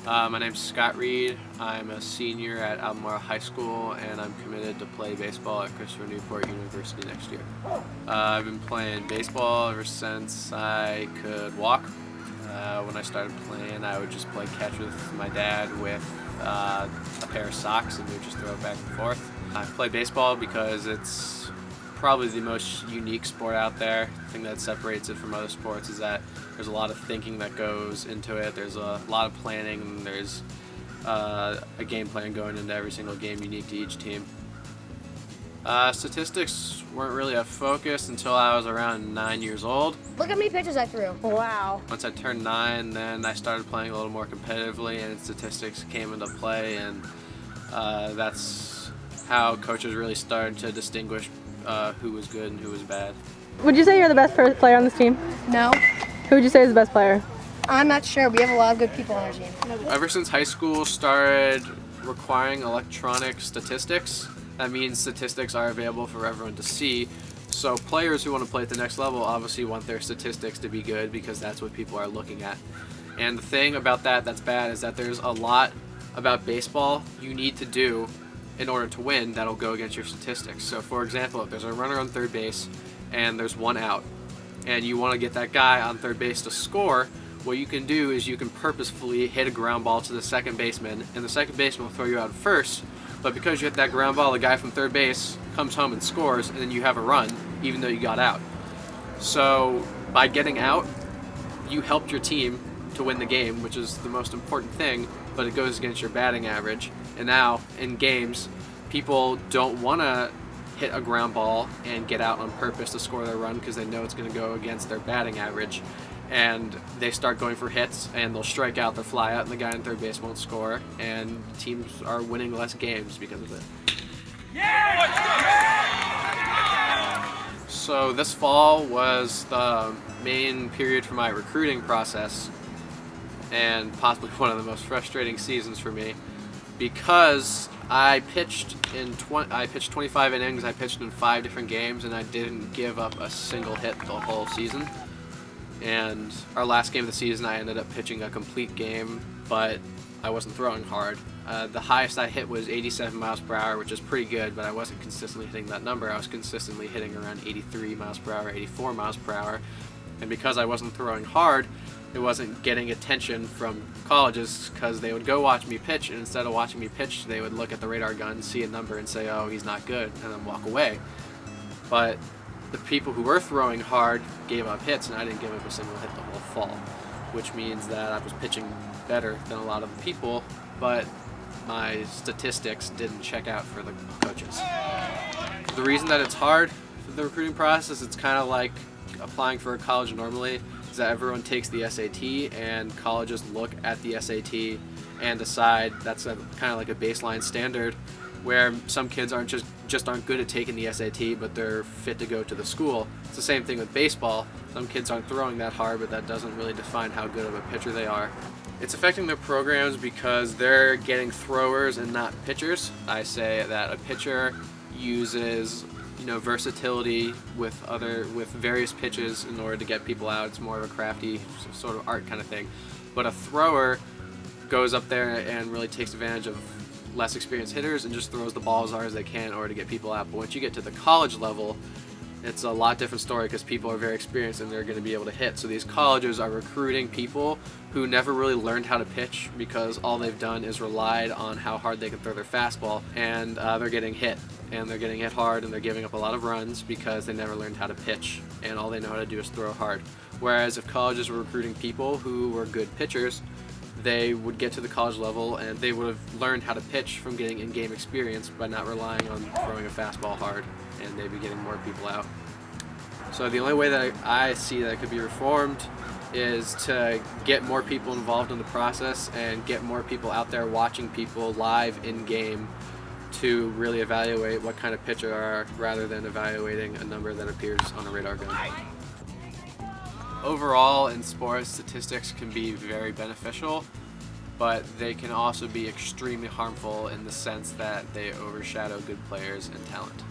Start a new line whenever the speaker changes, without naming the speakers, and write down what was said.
My name's Scott Reed. I'm a senior at Albemarle High School, and I'm committed to play baseball at Christopher Newport University next year. I've been playing baseball ever since I could walk. When I started playing, I would just play catch with my dad with a pair of socks, and we would just throw it back and forth. I play baseball because it's probably the most unique sport out there. The thing that separates it from other sports is that there's a lot of thinking that goes into it. There's a lot of planning, and there's a game plan going into every single game unique to each team. Statistics weren't really a focus until I was around 9 years old.
Look how many pitches I threw. Wow.
Once I turned 9, then I started playing a little more competitively, and statistics came into play, and that's how coaches really started to distinguish who was good and who was bad.
Would you say you're the best player on this team?
No.
Who would you say is the best player?
I'm not sure. We have a lot of good people on our team.
Ever since high school started requiring electronic statistics, that means statistics are available for everyone to see. So players who want to play at the next level obviously want their statistics to be good because that's what people are looking at. And the thing about that's bad is that there's a lot about baseball you need to do in order to win that'll go against your statistics. So for example, if there's a runner on third base and there's one out, and you want to get that guy on third base to score, what you can do is you can purposefully hit a ground ball to the second baseman, and the second baseman will throw you out first, but because you hit that ground ball, the guy from third base comes home and scores, and then you have a run, even though you got out. So by getting out, you helped your team to win the game, which is the most important thing, but it goes against your batting average. And now, in games, people don't want to hit a ground ball and get out on purpose to score their run because they know it's going to go against their batting average. And they start going for hits, and they'll strike out, they'll fly out, and the guy on third base won't score, and teams are winning less games because of it. So this fall was the main period for my recruiting process, and possibly one of the most frustrating seasons for me, because I pitched 25 innings, I pitched in 5 different games, and I didn't give up a single hit the whole season. And our last game of the season, I ended up pitching a complete game, but I wasn't throwing hard. The highest I hit was 87 miles per hour, which is pretty good, but I wasn't consistently hitting that number. I was consistently hitting around 83 miles per hour, 84 miles per hour. And because I wasn't throwing hard, it wasn't getting attention from colleges because they would go watch me pitch, and instead of watching me pitch, they would look at the radar gun, see a number, and say, oh, he's not good, and then walk away. But the people who were throwing hard gave up hits, and I didn't give up a single hit the whole fall, which means that I was pitching better than a lot of the people, but my statistics didn't check out for the coaches. The reason that it's hard for the recruiting process, it's kind of like applying for a college normally, is that everyone takes the SAT, and colleges look at the SAT and decide that's kind of like a baseline standard, where some kids just aren't good at taking the SAT, but they're fit to go to the school. It's the same thing with baseball. Some kids aren't throwing that hard, but that doesn't really define how good of a pitcher they are. It's affecting their programs because they're getting throwers and not pitchers. I say that a pitcher uses versatility with various pitches in order to get people out. It's more of a crafty sort of art kind of thing. But a thrower goes up there and really takes advantage of less experienced hitters and just throws the ball as hard as they can in order to get people out. But once you get to the college level, it's a lot different story because people are very experienced and they're going to be able to hit. So these colleges are recruiting people who never really learned how to pitch because all they've done is relied on how hard they can throw their fastball, and they're getting hit. And they're getting hit hard, and they're giving up a lot of runs because they never learned how to pitch, and all they know how to do is throw hard. Whereas if colleges were recruiting people who were good pitchers, they would get to the college level and they would have learned how to pitch from getting in-game experience by not relying on throwing a fastball hard, and they'd be getting more people out. So the only way that I see that it could be reformed is to get more people involved in the process and get more people out there watching people live in-game to really evaluate what kind of pitcher they are rather than evaluating a number that appears on a radar gun. Overall, in sports, statistics can be very beneficial, but they can also be extremely harmful in the sense that they overshadow good players and talent.